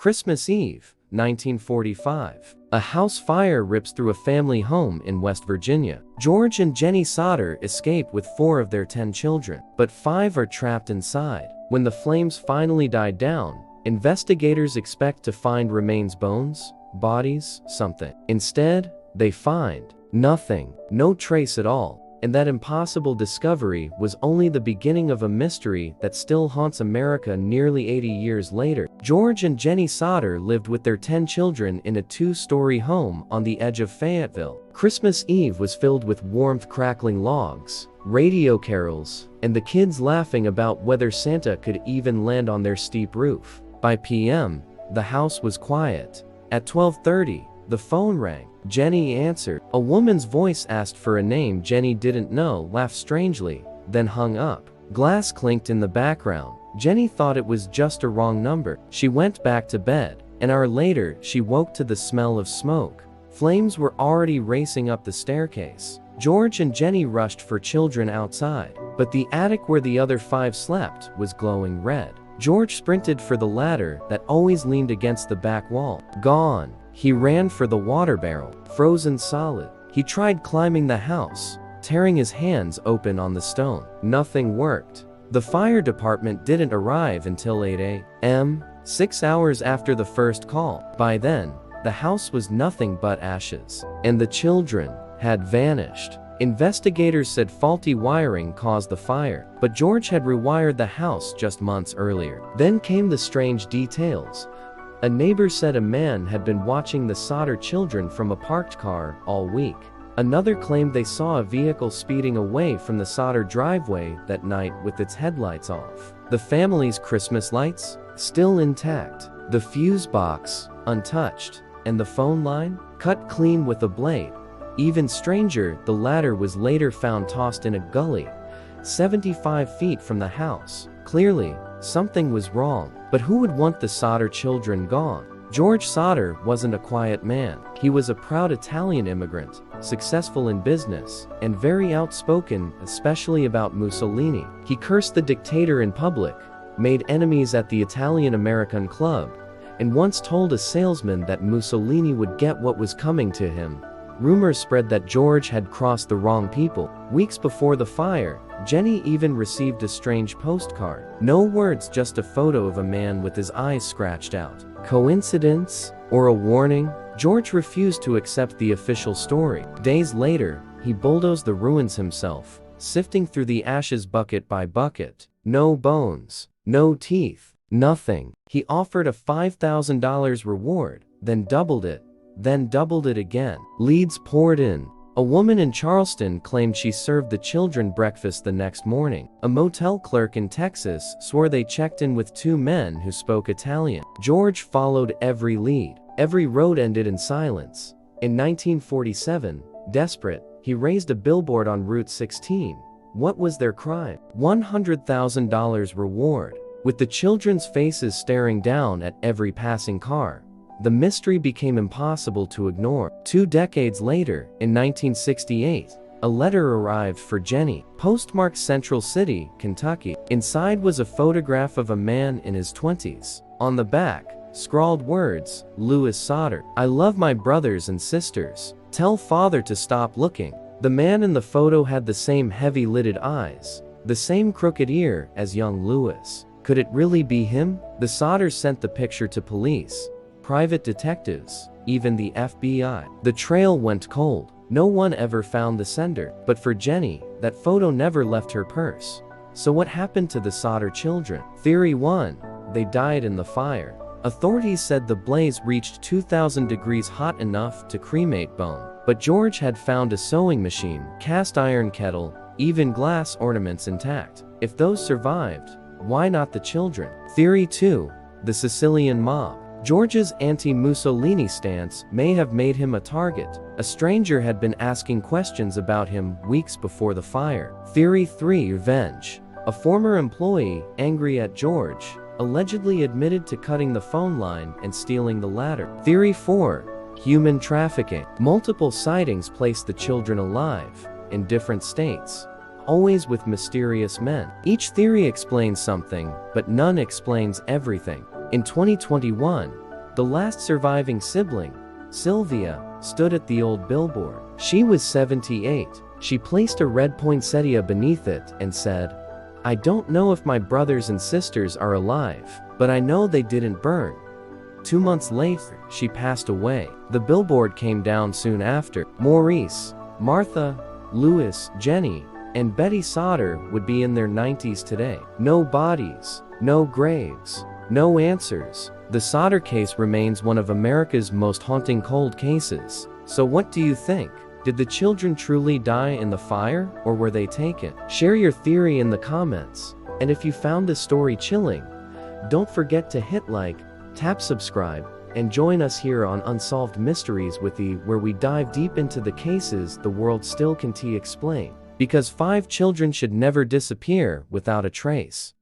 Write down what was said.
Christmas Eve, 1945. A house fire rips through a family home in West Virginia. George and Jenny Sodder escape with 4 of their 10 children, but 5 are trapped inside. When the flames finally died down, investigators expect to find remains, bones, bodies, something. Instead, they find nothing, no trace at all. And that impossible discovery was only the beginning of a mystery that still haunts America nearly 80 years later. George and Jenny Sodder lived with their 10 children in a 2-story home on the edge of Fayetteville. Christmas Eve was filled with warmth, crackling logs, radio carols, and the kids laughing about whether Santa could even land on their steep roof. By p.m., the house was quiet. At 12:30, the phone rang. Jenny answered. A woman's voice asked for a name Jenny didn't know, laughed strangely, then hung up. Glass clinked in the background. Jenny thought it was just a wrong number. She went back to bed. An hour later, she woke to the smell of smoke. Flames were already racing up the staircase. George and Jenny rushed for children outside, but the attic where the other 5 slept was glowing red. George sprinted for the ladder that always leaned against the back wall. Gone. He ran for the water barrel, frozen solid. He tried climbing the house, tearing his hands open on the stone. Nothing worked. The fire department didn't arrive until 8 a.m., 6 hours after the first call. By then, the house was nothing but ashes, and the children had vanished. Investigators said faulty wiring caused the fire, but George had rewired the house just months earlier. Then came the strange details. A neighbor said a man had been watching the Sodder children from a parked car all week. Another claimed they saw a vehicle speeding away from the Sodder driveway that night with its headlights off. The family's Christmas lights still intact, the fuse box untouched, and the phone line cut clean with a blade. Even stranger, the ladder was later found tossed in a gully 75 feet from the house. Clearly, something was wrong. But who would want the Sodder children gone? George Sodder wasn't a quiet man. He was a proud Italian immigrant, successful in business, and very outspoken, especially about Mussolini. He cursed the dictator in public, made enemies at the Italian-American club, and once told a salesman that Mussolini would get what was coming to him. Rumors spread that George had crossed the wrong people. Weeks before the fire, Jenny even received a strange postcard. No words, just a photo of a man with his eyes scratched out. Coincidence? Or a warning? George refused to accept the official story. Days later, he bulldozed the ruins himself, sifting through the ashes bucket by bucket. No bones, no teeth, nothing. He offered a $5,000 reward, then doubled it again. Leads poured in. A woman in Charleston claimed she served the children breakfast the next morning. A motel clerk in Texas swore they checked in with 2 men who spoke Italian. George followed every lead. Every road ended in silence. In 1947, desperate, he raised a billboard on Route 16. What was their crime? $100,000 reward. With the children's faces staring down at every passing car, the mystery became impossible to ignore. 2 decades later, in 1968, a letter arrived for Jenny, postmarked Central City, Kentucky. Inside was a photograph of a man in his 20s. On the back, scrawled words, Louis Sodder. I love my brothers and sisters. Tell father to stop looking. The man in the photo had the same heavy-lidded eyes, the same crooked ear as young Louis. Could it really be him? The Sodders sent the picture to police, private detectives, even the FBI. The trail went cold. No one ever found the sender. But for Jenny, that photo never left her purse. So what happened to the Sodder children? Theory 1. They died in the fire. Authorities said the blaze reached 2,000 degrees hot enough to cremate bone. But George had found a sewing machine, cast iron kettle, even glass ornaments intact. If those survived, why not the children? Theory 2. The Sicilian mob. George's anti-Mussolini stance may have made him a target. A stranger had been asking questions about him weeks before the fire. Theory 3. Revenge. A former employee, angry at George, allegedly admitted to cutting the phone line and stealing the ladder. Theory 4. Human trafficking. Multiple sightings placed the children alive, in different states, always with mysterious men. Each theory explains something, but none explains everything. In 2021, The last surviving sibling, Sylvia, stood at the old billboard. She was 78. She placed a red poinsettia beneath it and said, "I don't know if my brothers and sisters are alive, but I know they didn't burn." 2 months later, she passed away. The billboard came down soon after. Maurice, Martha, Louis, Jenny, and Betty Sodder would be in their 90s today. No bodies, no graves, no answers. The Sodder case remains one of America's most haunting cold cases. So what do you think? Did the children truly die in the fire, or were they taken? Share your theory in the comments. And if you found this story chilling, don't forget to hit like, tap subscribe, and join us here on Unsolved Mysteries with E, where we dive deep into the cases the world still can't explain. Because 5 children should never disappear without a trace.